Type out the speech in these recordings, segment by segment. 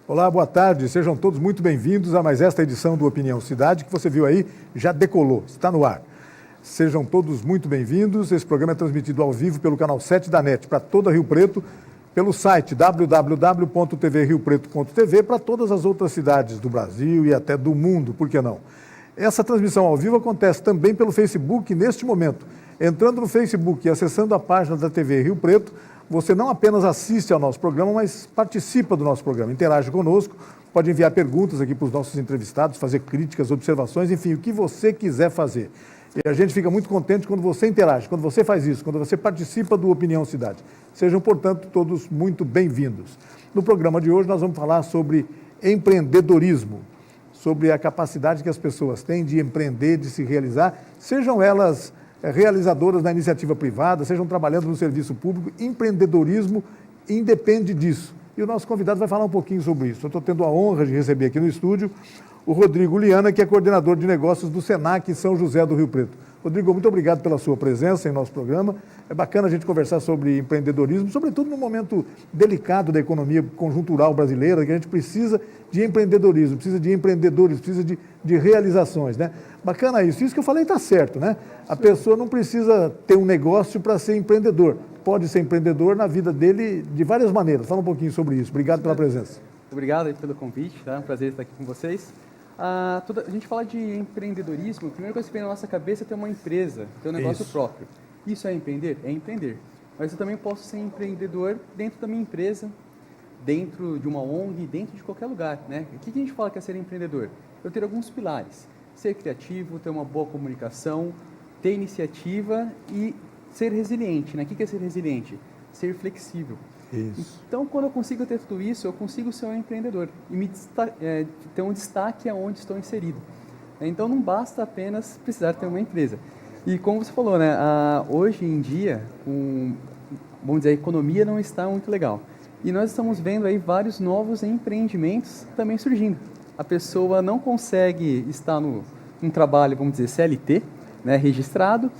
Olá, boa tarde, sejam todos muito bem-vindos a mais esta edição do Opinião Cidade, que você viu aí, já decolou, está no ar. Sejam todos muito bem-vindos, esse programa é transmitido ao vivo pelo canal 7 da NET, para toda Rio Preto, pelo site www.tvriopreto.tv, para todas as outras cidades do Brasil e até do mundo, por que não? Essa transmissão ao vivo acontece também pelo Facebook neste momento. Entrando no Facebook e acessando a página da TV Rio Preto, você não apenas assiste ao nosso programa, mas participa do nosso programa, interage conosco, pode enviar perguntas aqui para os nossos entrevistados, fazer críticas, observações, enfim, o que você quiser fazer. E a gente fica muito contente quando você interage, quando você faz isso, quando você participa do Opinião Cidade. Sejam, portanto, todos muito bem-vindos. No programa de hoje nós vamos falar sobre empreendedorismo, sobre a capacidade que as pessoas têm de empreender, de se realizar, sejam elas realizadoras da iniciativa privada, sejam trabalhando no serviço público. Empreendedorismo independe disso. E o nosso convidado vai falar um pouquinho sobre isso. Eu estou tendo a honra de receber aqui no estúdio o Rodrigo Liana, que é coordenador de negócios do Senac São José do Rio Preto. Rodrigo, muito obrigado pela sua presença em nosso programa. É bacana a gente conversar sobre empreendedorismo, sobretudo num momento delicado da economia conjuntural brasileira, que a gente precisa de empreendedorismo, precisa de empreendedores, precisa de realizações, né? Bacana isso. Isso que eu falei está certo, né? A pessoa não precisa ter um negócio para ser empreendedor. Pode ser empreendedor na vida dele de várias maneiras. Fala um pouquinho sobre isso. Obrigado pela presença. Obrigado pelo convite, tá? É um prazer estar aqui com vocês. A gente fala de empreendedorismo, a primeira coisa que vem na nossa cabeça é ter uma empresa, ter um negócio próprio. Isso é empreender? É empreender. Mas eu também posso ser empreendedor dentro da minha empresa, dentro de uma ONG, dentro de qualquer lugar, né? O que a gente fala que é ser empreendedor? Eu ter alguns pilares. Ser criativo, ter uma boa comunicação, ter iniciativa e ser resiliente, né? O que é ser resiliente? Ser flexível. Isso. Então, quando eu consigo ter tudo isso, eu consigo ser um empreendedor e ter um destaque aonde estou inserido. Então, não basta apenas precisar ter uma empresa. E como você falou, né, hoje em dia, vamos dizer, a economia não está muito legal. E nós estamos vendo aí vários novos empreendimentos também surgindo. A pessoa não consegue estar num trabalho, vamos dizer, CLT, né, registrado,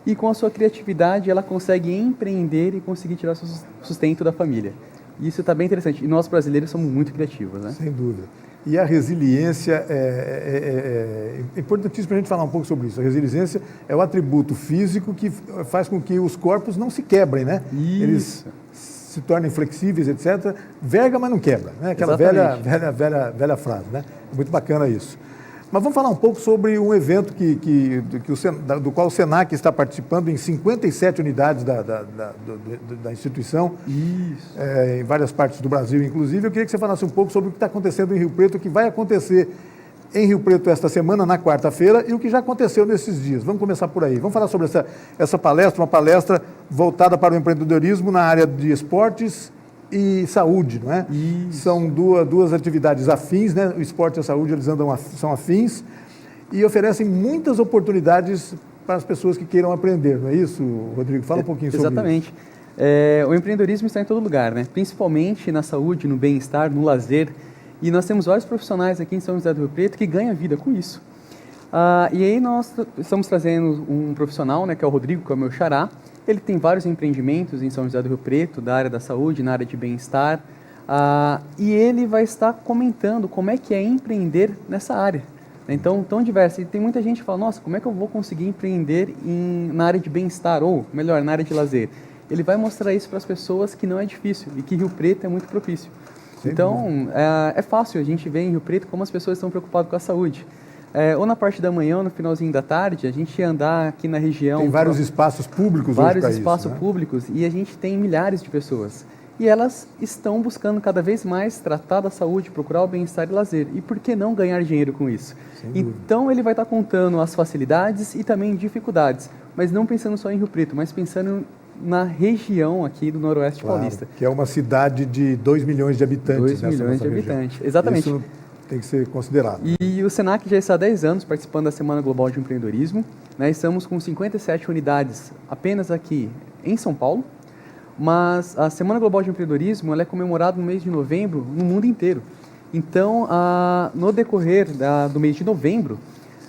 e com a sua criatividade ela consegue empreender e conseguir tirar sustento da família. Isso está bem interessante. E nós brasileiros somos muito criativos, né? Sem dúvida. E a resiliência é importantíssimo para a gente falar um pouco sobre isso. A resiliência é o atributo físico que faz com que os corpos não se quebrem, né? Isso. Eles se tornem flexíveis, etc. Verga, mas não quebra, né? Aquela velha frase, né? Muito bacana isso. Mas vamos falar um pouco sobre um evento do qual o Senac está participando em 57 unidades da instituição, em várias partes do Brasil, inclusive. Eu queria que você falasse um pouco sobre o que está acontecendo em Rio Preto, o que vai acontecer em Rio Preto esta semana, na quarta-feira, e o que já aconteceu nesses dias. Vamos começar por aí. Vamos falar sobre essa palestra, uma palestra voltada para o empreendedorismo na área de esportes e saúde, não é? Isso. São duas atividades afins, né? O esporte e a saúde, eles são afins e oferecem muitas oportunidades para as pessoas que queiram aprender, não é isso, Rodrigo? Fala um pouquinho sobre isso. Exatamente. O empreendedorismo está em todo lugar, né? Principalmente na saúde, no bem-estar, no lazer. E nós temos vários profissionais aqui em São José do Rio Preto que ganham vida com isso. E aí nós estamos trazendo um profissional, né, que é o Rodrigo, que é o meu xará. Ele tem vários empreendimentos em São José do Rio Preto, da área da saúde, na área de bem-estar, e ele vai estar comentando como é que é empreender nessa área. Então, tão diverso. E tem muita gente que fala, nossa, como é que eu vou conseguir empreender na área de bem-estar, ou melhor, na área de lazer? Ele vai mostrar isso para as pessoas que não é difícil e que Rio Preto é muito propício. Então, é fácil a gente ver em Rio Preto como as pessoas estão preocupadas com a saúde. Ou na parte da manhã ou no finalzinho da tarde, a gente ia andar aqui na região... Tem vários espaços públicos hoje para isso, né? Públicos, e a gente tem milhares de pessoas. E elas estão buscando cada vez mais tratar da saúde, procurar o bem-estar e lazer. E por que não ganhar dinheiro com isso? Então ele vai estar contando as facilidades e também dificuldades, mas não pensando só em Rio Preto, mas pensando na região aqui do Noroeste Paulista. Que é uma cidade de 2 milhões de habitantes. 2 milhões de habitantes, exatamente. Isso tem que ser considerado. E o Senac já está há 10 anos participando da Semana Global de Empreendedorismo. Estamos com 57 unidades apenas aqui em São Paulo, mas a Semana Global de Empreendedorismo ela é comemorada no mês de novembro no mundo inteiro. Então, no decorrer do mês de novembro,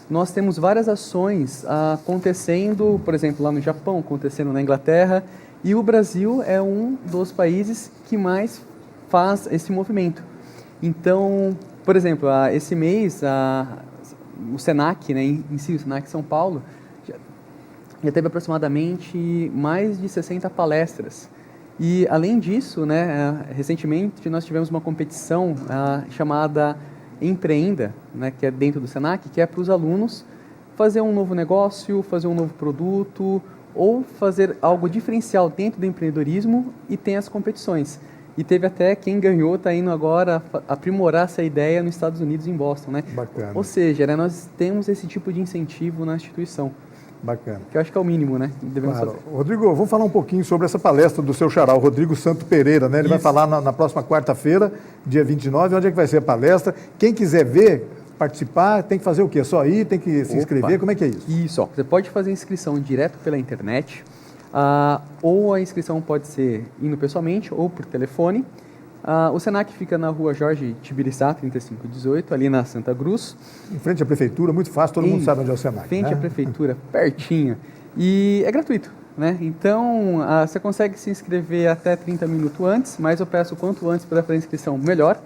nós temos várias ações acontecendo, por exemplo, lá no Japão, acontecendo na Inglaterra, e o Brasil é um dos países que mais faz esse movimento. Então, por exemplo, esse mês, o Senac, né, em si, o Senac São Paulo, já teve aproximadamente mais de 60 palestras. E, além disso, né, recentemente nós tivemos uma competição chamada Empreenda, né, que é dentro do Senac, que é para os alunos fazer um novo negócio, fazer um novo produto ou fazer algo diferencial dentro do empreendedorismo, e tem as competições. E teve até quem ganhou, está indo agora aprimorar essa ideia nos Estados Unidos, em Boston, né? Bacana. Ou seja, né, nós temos esse tipo de incentivo na instituição. Bacana. Que eu acho que é o mínimo, né? Devemos Claro. fazer. Rodrigo, vamos falar um pouquinho sobre essa palestra do seu xará, o Rodrigo Santo Pereira, né? Ele vai falar na próxima quarta-feira, dia 29, onde é que vai ser a palestra. Quem quiser ver, participar, tem que fazer o quê? Só ir, tem que se inscrever, como é que é isso? Isso, ó, você pode fazer inscrição direto pela internet, ou a inscrição pode ser indo pessoalmente ou por telefone. O Senac fica na rua Jorge Tibiriçá, 3518, ali na Santa Cruz. Em frente à prefeitura, muito fácil, todo mundo sabe onde é o Senac. Em frente né? à prefeitura, pertinho. E é gratuito, né? Então, você consegue se inscrever até 30 minutos antes, mas eu peço quanto antes para fazer a inscrição, melhor,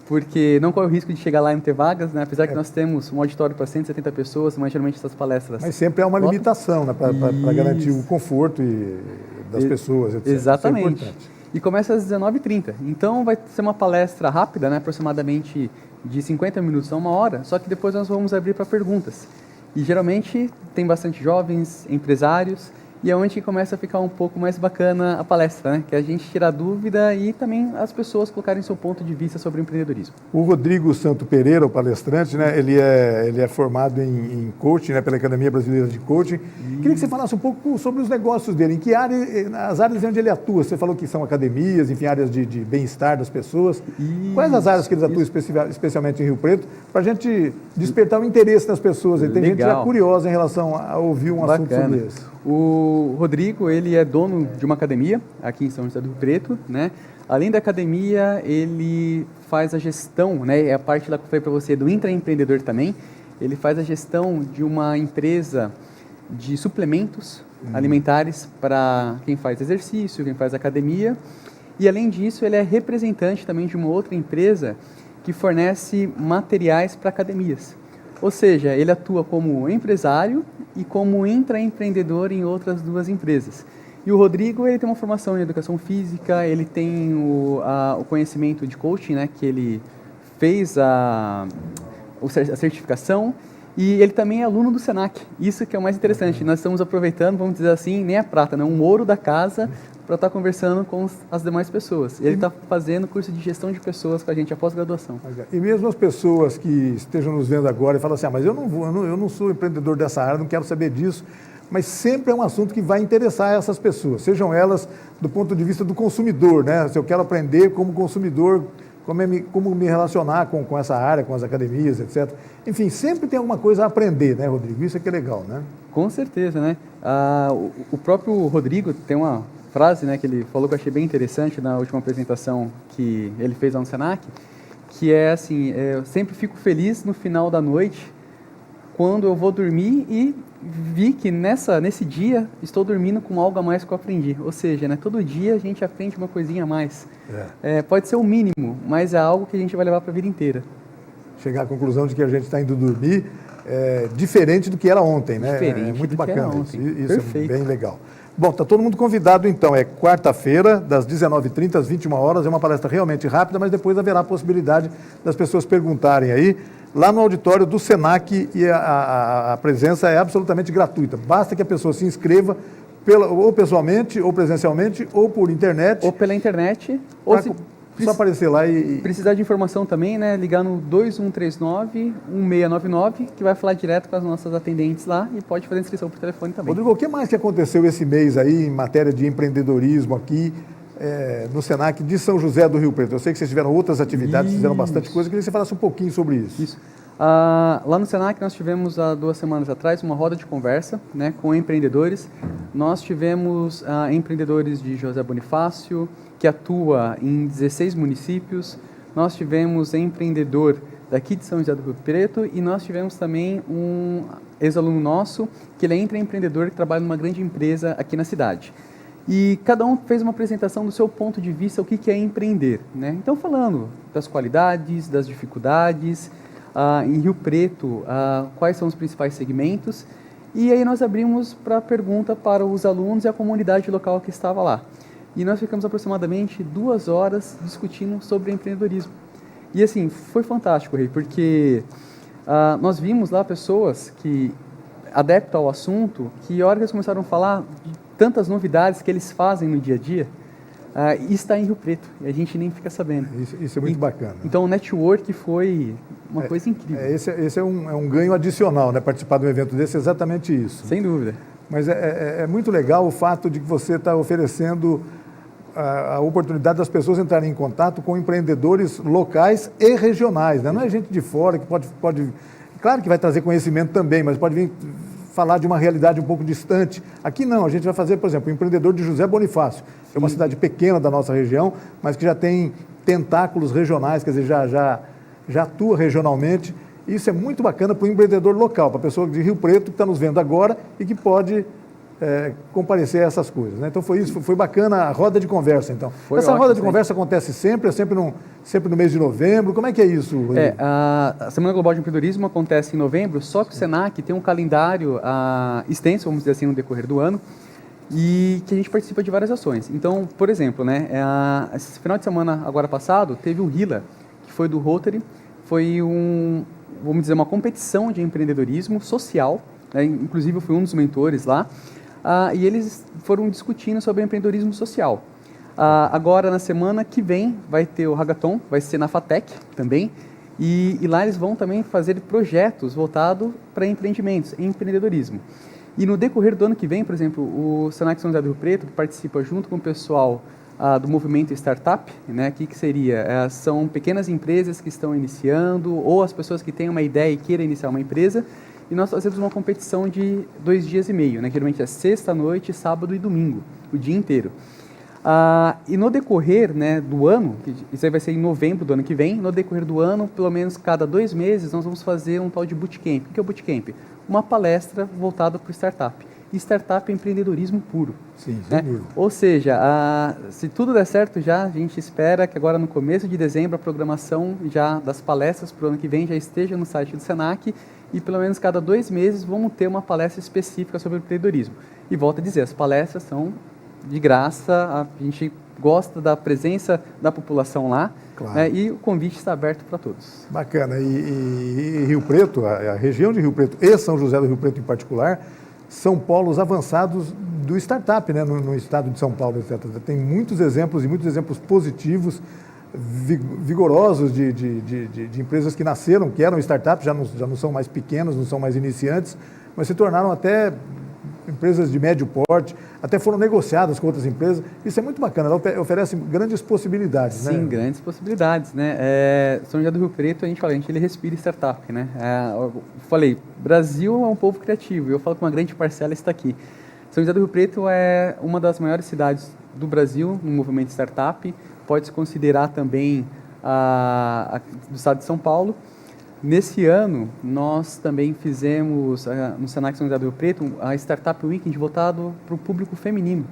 porque não corre o risco de chegar lá e não ter vagas, né? Apesar que nós temos um auditório para 170 pessoas, mas geralmente essas palestras... Mas sempre há uma limitação, né? Para garantir o conforto das pessoas, etc. Exatamente. Isso é importante. E começa às 19h30. Então vai ser uma palestra rápida, né, aproximadamente de 50 minutos a 1 hora, só que depois nós vamos abrir para perguntas. E geralmente tem bastante jovens, empresários, e é onde começa a ficar um pouco mais bacana a palestra, né? Que a gente tira a dúvida e também as pessoas colocarem seu ponto de vista sobre o empreendedorismo. O Rodrigo Santo Pereira, o palestrante, né? Ele é formado em coaching, né? Pela Academia Brasileira de Coaching. Queria que você falasse um pouco sobre os negócios dele, em que área, as áreas onde ele atua. Você falou que são academias, enfim, áreas de bem-estar das pessoas. Quais as áreas que eles atuam especialmente em Rio Preto, para a gente despertar o interesse das pessoas? Tem gente já curiosa em relação a ouvir um assunto sobre isso. O Rodrigo, ele é dono de uma academia aqui em São José do Rio Preto, né? Além da academia, ele faz a gestão, né? É a parte lá que eu falei para você do intraempreendedor também. Ele faz a gestão de uma empresa de suplementos alimentares para quem faz exercício, quem faz academia. E além disso, ele é representante também de uma outra empresa que fornece materiais para academias. Ou seja, ele atua como empresário e como intraempreendedor em outras 2 empresas. E o Rodrigo, ele tem uma formação em educação física, ele tem o conhecimento de coaching, né, que ele fez a certificação, e ele também é aluno do Senac. Isso que é o mais interessante. Nós estamos aproveitando, vamos dizer assim, nem a prata, né, um ouro da casa para estar conversando com as demais pessoas. Ele está fazendo curso de gestão de pessoas com a gente, após graduação. E mesmo as pessoas que estejam nos vendo agora e falam assim, mas eu não sou empreendedor dessa área, não quero saber disso, mas sempre é um assunto que vai interessar essas pessoas, sejam elas do ponto de vista do consumidor, né? Se eu quero aprender como consumidor, como me relacionar com essa área, com as academias, etc. Enfim, sempre tem alguma coisa a aprender, né, Rodrigo? Isso é que é legal, né? Com certeza, né? O próprio Rodrigo tem uma frase, né, que ele falou que eu achei bem interessante na última apresentação que ele fez lá no Senac, que é assim, eu sempre fico feliz no final da noite quando eu vou dormir e vi que nesse dia estou dormindo com algo a mais que eu aprendi. Ou seja, né, todo dia a gente aprende uma coisinha a mais. Pode ser o mínimo, mas é algo que a gente vai levar para a vida inteira. Chegar à conclusão de que a gente está indo dormir diferente do que era ontem, né? Diferente muito do que bacana era ontem. Isso Perfeito. É bem legal. Bom, está todo mundo convidado então, é quarta-feira, das 19h30 às 21 horas, é uma palestra realmente rápida, mas depois haverá a possibilidade das pessoas perguntarem aí, lá no auditório do Senac, e a presença é absolutamente gratuita, basta que a pessoa se inscreva ou pessoalmente, ou presencialmente, ou por internet. Ou pela internet, ou se só aparecer lá e... Precisar de informação também, né? Ligar no 2139-1699, que vai falar direto com as nossas atendentes lá e pode fazer inscrição por telefone também. Rodrigo, o que mais que aconteceu esse mês aí em matéria de empreendedorismo aqui no Senac de São José do Rio Preto? Eu sei que vocês tiveram outras atividades, fizeram bastante coisa, eu queria que você falasse um pouquinho sobre isso. Lá no Senac nós tivemos há 2 semanas atrás uma roda de conversa, né, com empreendedores. Nós tivemos empreendedores de José Bonifácio, que atua em 16 municípios. Nós tivemos empreendedor daqui de São José do Rio Preto e nós tivemos também um ex-aluno nosso, que ele é intraempreendedor que trabalha numa grande empresa aqui na cidade. E cada um fez uma apresentação do seu ponto de vista, o que é empreender, né? Então, falando das qualidades, das dificuldades, em Rio Preto, quais são os principais segmentos. E aí nós abrimos para pergunta para os alunos e a comunidade local que estava lá. E nós ficamos aproximadamente 2 horas discutindo sobre empreendedorismo. E assim, foi fantástico, Rei, porque nós vimos lá pessoas que, adeptas ao assunto, que a hora que eles começaram a falar de tantas novidades que eles fazem no dia a dia, e está em Rio Preto, e a gente nem fica sabendo. Isso é muito bacana. Então o network foi uma coisa incrível. Esse é um ganho adicional, né? Participar de um evento desse é exatamente isso. Sem dúvida. Mas é muito legal o fato de que você está oferecendo a oportunidade das pessoas entrarem em contato com empreendedores locais e regionais, né? Não é gente de fora que pode... Claro que vai trazer conhecimento também, mas pode vir falar de uma realidade um pouco distante. Aqui não, a gente vai fazer, por exemplo, o empreendedor de José Bonifácio. É uma cidade pequena da nossa região, mas que já tem tentáculos regionais, quer dizer, já atua regionalmente. Isso é muito bacana para o empreendedor local, para a pessoa de Rio Preto que está nos vendo agora e que pode comparecer a essas coisas, né? Então foi isso, foi bacana a roda de conversa, então. Essa roda de conversa acontece sempre, sempre no mês de novembro, como é que é isso? A Semana Global de Empreendedorismo acontece em novembro, só que o Senac tem um calendário extenso, vamos dizer assim, no decorrer do ano, e que a gente participa de várias ações. Então, por exemplo, né, esse final de semana agora passado, teve o RILA, que foi do Rotary, foi vamos dizer, uma competição de empreendedorismo social, né? Inclusive eu fui um dos mentores lá, e eles foram discutindo sobre empreendedorismo social. Agora, na semana que vem, vai ter o Hackathon, vai ser na FATEC também, e lá eles vão também fazer projetos voltados para empreendimentos, empreendedorismo. E no decorrer do ano que vem, por exemplo, o Senac São José do Rio Preto, que participa junto com o pessoal do movimento Startup, né, que seria, são pequenas empresas que estão iniciando, ou as pessoas que têm uma ideia e querem iniciar uma empresa, e nós fazemos uma competição de 2 dias e meio, né, que geralmente é sexta, noite, sábado e domingo, o dia inteiro. E no decorrer, né, do ano, isso aí vai ser em novembro do ano que vem, no decorrer do ano, pelo menos cada 2 meses, nós vamos fazer um tal de bootcamp. O que é o bootcamp? Uma palestra voltada para o startup. E startup é empreendedorismo puro. Sim, né? Ou seja, se tudo der certo já, a gente espera que agora no começo de dezembro a programação já das palestras para o ano que vem já esteja no site do Senac e pelo menos cada 2 meses vamos ter uma palestra específica sobre empreendedorismo. E volto a dizer, as palestras são de graça, a gente gosta da presença da população lá, claro, né, e o convite está aberto para todos. Bacana. E Rio Preto, a região de Rio Preto e São José do Rio Preto em particular, são polos avançados do startup, né, no estado de São Paulo, etc. Tem muitos exemplos e muitos exemplos positivos, vigorosos de empresas que nasceram, que eram startups, já não são mais pequenas, não são mais iniciantes, mas se tornaram até empresas de médio porte, até foram negociadas com outras empresas. Isso é muito bacana, ela oferece grandes possibilidades. Sim, né? Grandes possibilidades, né? São José do Rio Preto, a gente ele respira startup, né? Eu falei, Brasil é um povo criativo, e eu falo que uma grande parcela está aqui. São José do Rio Preto é uma das maiores cidades do Brasil no movimento startup, pode-se considerar também do estado de São Paulo. Nesse ano, nós também fizemos, no Senac São José do Rio Preto, a Startup Weekend voltado para o público feminino.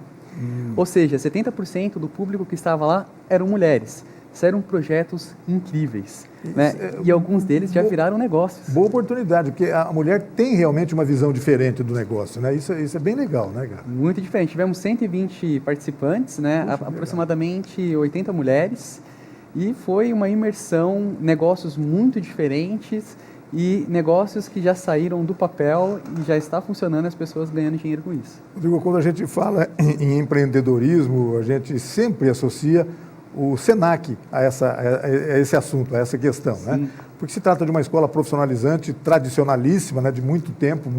Ou seja, 70% do público que estava lá eram mulheres. Eram projetos incríveis, né? E alguns deles já viraram negócios. Boa oportunidade, porque a mulher tem realmente uma visão diferente do negócio, né? Isso é bem legal, né, cara? Muito diferente. Tivemos 120 participantes, né? Aproximadamente 80 mulheres. E foi uma imersão, negócios muito diferentes e negócios que já saíram do papel e já está funcionando, as pessoas ganhando dinheiro com isso. Rodrigo, quando a gente fala em empreendedorismo, a gente sempre associa o Senac a esse assunto, a essa questão, né? Porque se trata de uma escola profissionalizante, tradicionalíssima, né, de muito tempo.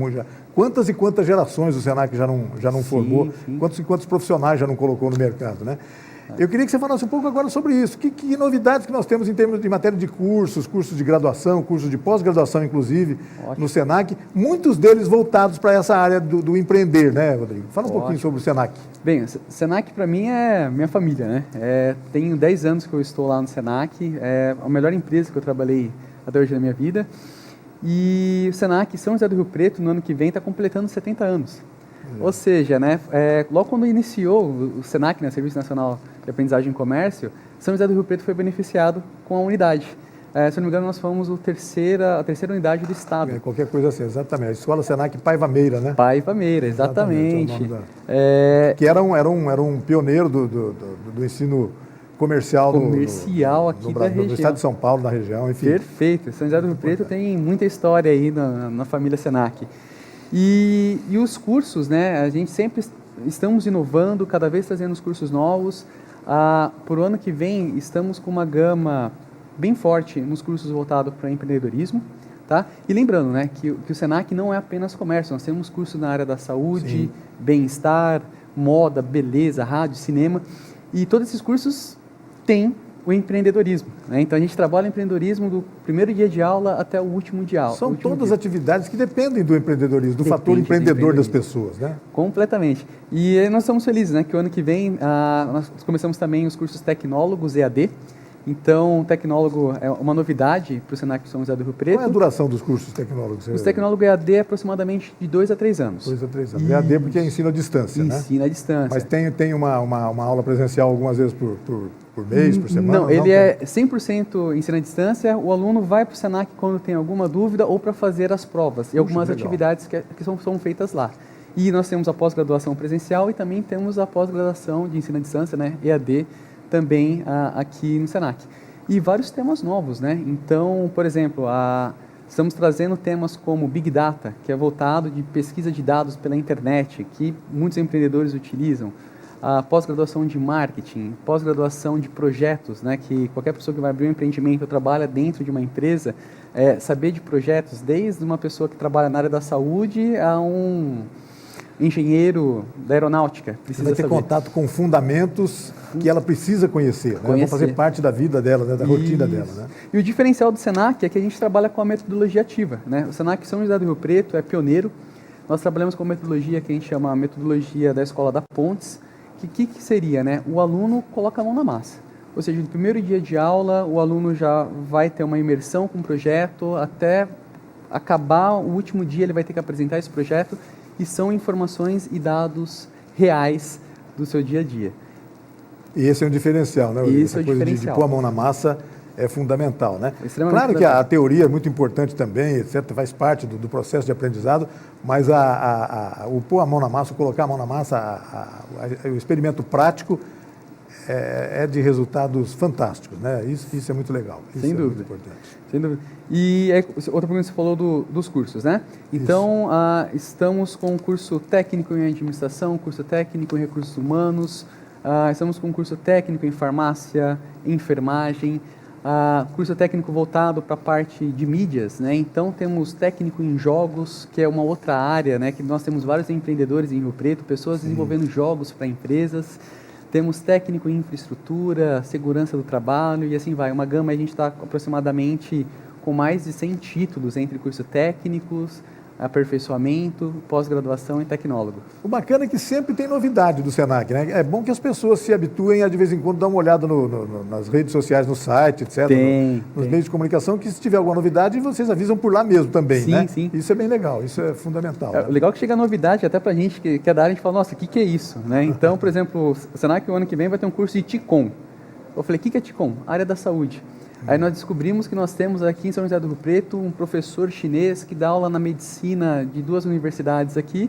Quantas e quantas gerações o Senac já não formou, quantos e quantos profissionais já não colocou no mercado, né? Eu queria que você falasse um pouco agora sobre isso. Que novidades que nós temos em termos de matéria de cursos de graduação, cursos de pós-graduação, inclusive, no Senac, muitos deles voltados para essa área do empreender, né, Rodrigo? Fala um pouquinho sobre o Senac. Bem, o Senac para mim é minha família, né? Tenho 10 anos que eu estou lá no Senac, é a melhor empresa que eu trabalhei até hoje na minha vida. E o Senac São José do Rio Preto, no ano que vem, está completando 70 anos. Ou seja, né, logo quando iniciou o SENAC, né, Serviço Nacional de Aprendizagem e Comércio, São José do Rio Preto foi beneficiado com a unidade. Se não me engano, nós fomos a terceira unidade do Estado. Qualquer coisa assim, exatamente. A Escola SENAC Paiva Meira, né? Paiva Meira, exatamente. Que era um pioneiro do ensino comercial aqui da região. No estado de São Paulo, na região, enfim. Perfeito. São José do Rio Preto tem muita história aí na família SENAC. E os cursos, né? A gente sempre estamos inovando, cada vez trazendo os cursos novos. Por ano que vem, estamos com uma gama bem forte nos cursos voltados para empreendedorismo, tá? E lembrando, né, que o SENAC não é apenas comércio, nós temos cursos na área da saúde, bem-estar, moda, beleza, rádio, cinema, e todos esses cursos têm o empreendedorismo, né? Então a gente trabalha o empreendedorismo do primeiro dia de aula até o último dia de aula. São todas atividades que dependem do empreendedorismo, do fator empreendedor das pessoas, né? Completamente. E nós estamos felizes, né, que o ano que vem nós começamos também os cursos tecnólogos EAD. Então, tecnólogo é uma novidade para o SENAC São José do Rio Preto. Qual é a duração dos cursos tecnólogos? Os tecnólogos EAD é aproximadamente de 2 a 3 anos. 2 a 3 anos. EAD porque é ensino à distância, né? Ensino à distância. Mas tem uma aula presencial algumas vezes por mês, por semana? Não, ele é 100% ensino à distância. O aluno vai para o SENAC quando tem alguma dúvida ou para fazer as provas. E algumas atividades que são feitas lá. E nós temos a pós-graduação presencial e também temos a pós-graduação de ensino à distância, né? EAD, também aqui no SENAC. E vários temas novos, né? Então, por exemplo, estamos trazendo temas como Big Data, que é voltado de pesquisa de dados pela internet, que muitos empreendedores utilizam. A pós-graduação de marketing, pós-graduação de projetos, né? Que qualquer pessoa que vai abrir um empreendimento ou trabalha dentro de uma empresa, saber de projetos, desde uma pessoa que trabalha na área da saúde a um engenheiro da aeronáutica. Precisa vai ter contato com fundamentos que ela precisa conhecer, né? Vão fazer parte da vida dela, né? Da rotina dela, né? E o diferencial do SENAC é que a gente trabalha com a metodologia ativa, né? O SENAC São José do Rio Preto é pioneiro. Nós trabalhamos com a metodologia que a gente chama a metodologia da Escola da Pontes. Que seria, né? O aluno coloca a mão na massa. Ou seja, no primeiro dia de aula, o aluno já vai ter uma imersão com o projeto, até acabar o último dia ele vai ter que apresentar esse projeto, e são informações e dados reais do seu dia a dia. E esse é um diferencial, né? Isso Essa é o coisa diferencial. De pôr a mão na massa é fundamental, né? Claro que a teoria é muito importante também, etc., faz parte do processo de aprendizado, mas o pôr a mão na massa, o colocar a mão na massa, o experimento prático é de resultados fantásticos, né? Isso é muito legal. Sem dúvida. É muito importante. Sem dúvida. E outra pergunta que você falou dos cursos, né? Então, estamos com um curso técnico em administração, curso técnico em recursos humanos, estamos com um curso técnico em farmácia, enfermagem, curso técnico voltado para a parte de mídias, né? Então, temos técnico em jogos, que é uma outra área, né? Que nós temos vários empreendedores em Rio Preto, pessoas desenvolvendo jogos para empresas. Temos técnico em infraestrutura, segurança do trabalho e assim vai. Uma gama, a gente está aproximadamente com mais de 100 títulos entre cursos técnicos, aperfeiçoamento, pós-graduação e tecnólogo. O bacana é que sempre tem novidade do SENAC, né? É bom que as pessoas se habituem a, de vez em quando, dar uma olhada nas redes sociais, no site, etc., nos meios de comunicação, que se tiver alguma novidade, vocês avisam por lá mesmo também, né? Sim. Isso é bem legal, isso é fundamental. O legal é que chega a novidade até para a gente que é da área, a gente fala, nossa, o que é isso? Né? Então, por exemplo, o SENAC, o ano que vem, vai ter um curso de TICOM. Eu falei, o que é TICOM? Área da saúde. Aí nós descobrimos que nós temos aqui em São José do Rio Preto um professor chinês que dá aula na medicina de 2 universidades aqui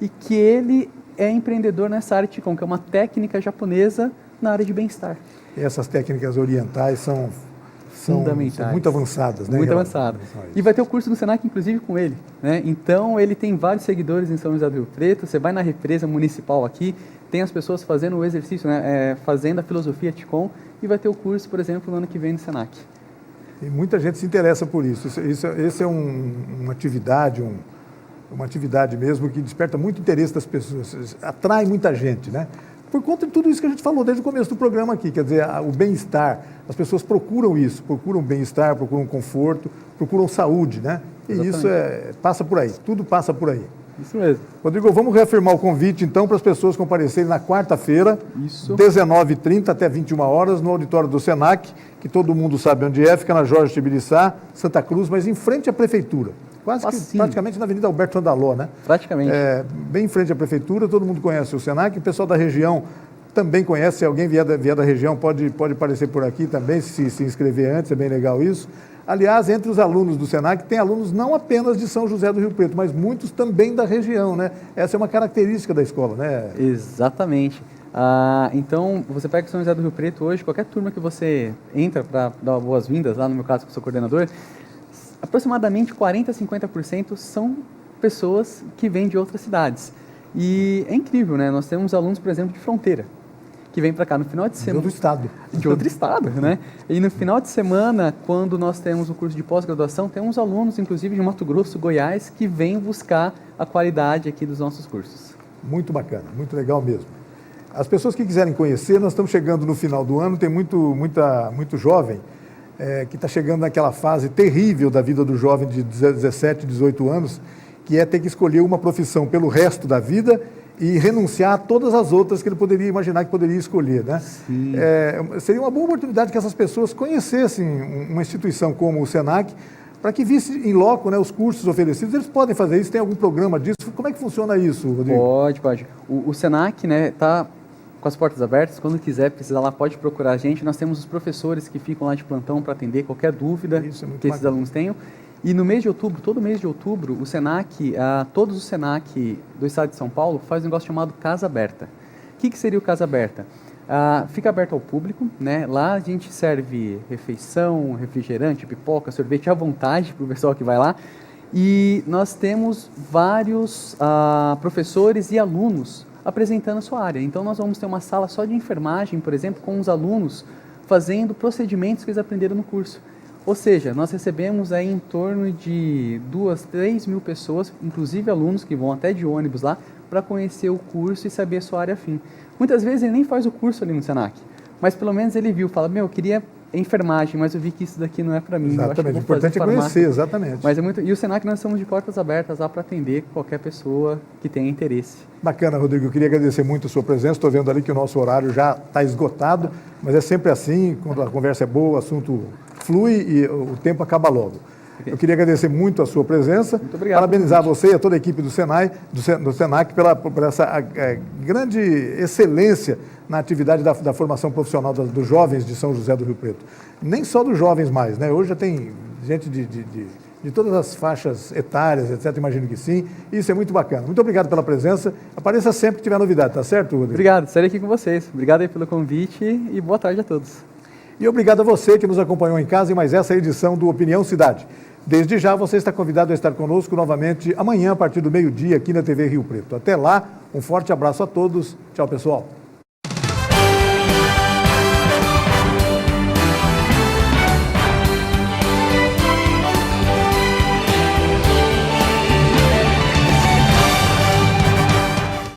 e que ele é empreendedor nessa área de Qigong, que é uma técnica japonesa na área de bem-estar. E essas técnicas orientais são fundamentais. São muito avançadas, né? Muito avançadas. E vai ter o curso do SENAC, inclusive, com ele, né? Então, ele tem vários seguidores em São José do Rio Preto. Você vai na represa municipal aqui, tem as pessoas fazendo o exercício, né? Fazendo a filosofia Qigong, e vai ter o curso, por exemplo, no ano que vem no SENAC. E muita gente se interessa por isso. Esse é uma atividade mesmo que desperta muito interesse das pessoas, atrai muita gente, né? Por conta de tudo isso que a gente falou desde o começo do programa aqui, quer dizer, o bem-estar, as pessoas procuram isso, procuram bem-estar, procuram conforto, procuram saúde, né? E Exatamente. Isso passa por aí, tudo passa por aí. Isso mesmo. Rodrigo, vamos reafirmar o convite, então, para as pessoas comparecerem na quarta-feira, 19h30 até 21 horas, no auditório do SENAC, que todo mundo sabe onde é, fica na Jorge Tibiriçá, Santa Cruz, mas em frente à Prefeitura. praticamente na Avenida Alberto Andaló, né? Praticamente. Bem em frente à prefeitura, todo mundo conhece o Senac, o pessoal da região também conhece, se alguém vier da região pode aparecer por aqui também, se inscrever antes, é bem legal isso. Aliás, entre os alunos do Senac, tem alunos não apenas de São José do Rio Preto, mas muitos também da região, né? Essa é uma característica da escola, né? Exatamente. Então, você pega São José do Rio Preto hoje, qualquer turma que você entra para dar boas-vindas, lá no meu caso, que eu sou coordenador, aproximadamente 40% a 50% são pessoas que vêm de outras cidades. E é incrível, né? Nós temos alunos, por exemplo, de Fronteira, que vem para cá no final de semana. De outro estado. De outro estado, né? E no final de semana, quando nós temos o curso de pós-graduação, temos alunos, inclusive de Mato Grosso, Goiás, que vêm buscar a qualidade aqui dos nossos cursos. Muito bacana, muito legal mesmo. As pessoas que quiserem conhecer, nós estamos chegando no final do ano, tem muito jovem que está chegando naquela fase terrível da vida do jovem de 17, 18 anos, que é ter que escolher uma profissão pelo resto da vida e renunciar a todas as outras que ele poderia imaginar que poderia escolher, né? Seria uma boa oportunidade que essas pessoas conhecessem uma instituição como o Senac, para que vissem em loco, né, os cursos oferecidos. Eles podem fazer isso? Tem algum programa disso? Como é que funciona isso, Rodrigo? Pode. O Senac, né, está com as portas abertas. Quando quiser, precisar lá, pode procurar a gente. Nós temos os professores que ficam lá de plantão para atender qualquer dúvida que esses alunos tenham. E no mês de outubro, todo mês de outubro, o Senac, todos os Senac do estado de São Paulo fazem um negócio chamado Casa Aberta. O que seria o Casa Aberta? Fica aberto ao público, né? Lá a gente serve refeição, refrigerante, pipoca, sorvete à vontade para o pessoal que vai lá. E nós temos vários professores e alunos apresentando a sua área. Então nós vamos ter uma sala só de enfermagem, por exemplo, com os alunos fazendo procedimentos que eles aprenderam no curso. Ou seja, nós recebemos aí em torno de 2, 3 mil pessoas, inclusive alunos que vão até de ônibus lá, para conhecer o curso e saber a sua área afim. Muitas vezes ele nem faz o curso ali no Senac, mas pelo menos ele viu, fala, eu queria enfermagem, mas eu vi que isso daqui não é para mim. Exatamente, o importante é conhecer, exatamente. Mas e o Senac nós estamos de portas abertas lá para atender qualquer pessoa que tenha interesse. Bacana, Rodrigo, eu queria agradecer muito a sua presença, estou vendo ali que o nosso horário já está esgotado, mas é sempre assim, quando a conversa é boa, o assunto flui e o tempo acaba logo. Eu queria agradecer muito a sua presença, muito obrigado, parabenizar você e a toda a equipe do Senac por essa grande excelência na atividade da formação profissional dos jovens de São José do Rio Preto. Nem só dos jovens mais, né? Hoje já tem gente de todas as faixas etárias, etc., imagino que sim, e isso é muito bacana. Muito obrigado pela presença, apareça sempre que tiver novidade, tá certo, Rodrigo? Obrigado, estarei aqui com vocês. Obrigado aí pelo convite e boa tarde a todos. E obrigado a você que nos acompanhou em casa em mais essa edição do Opinião Cidade. Desde já, você está convidado a estar conosco novamente amanhã, a partir do meio-dia, aqui na TV Rio Preto. Até lá, um forte abraço a todos. Tchau, pessoal.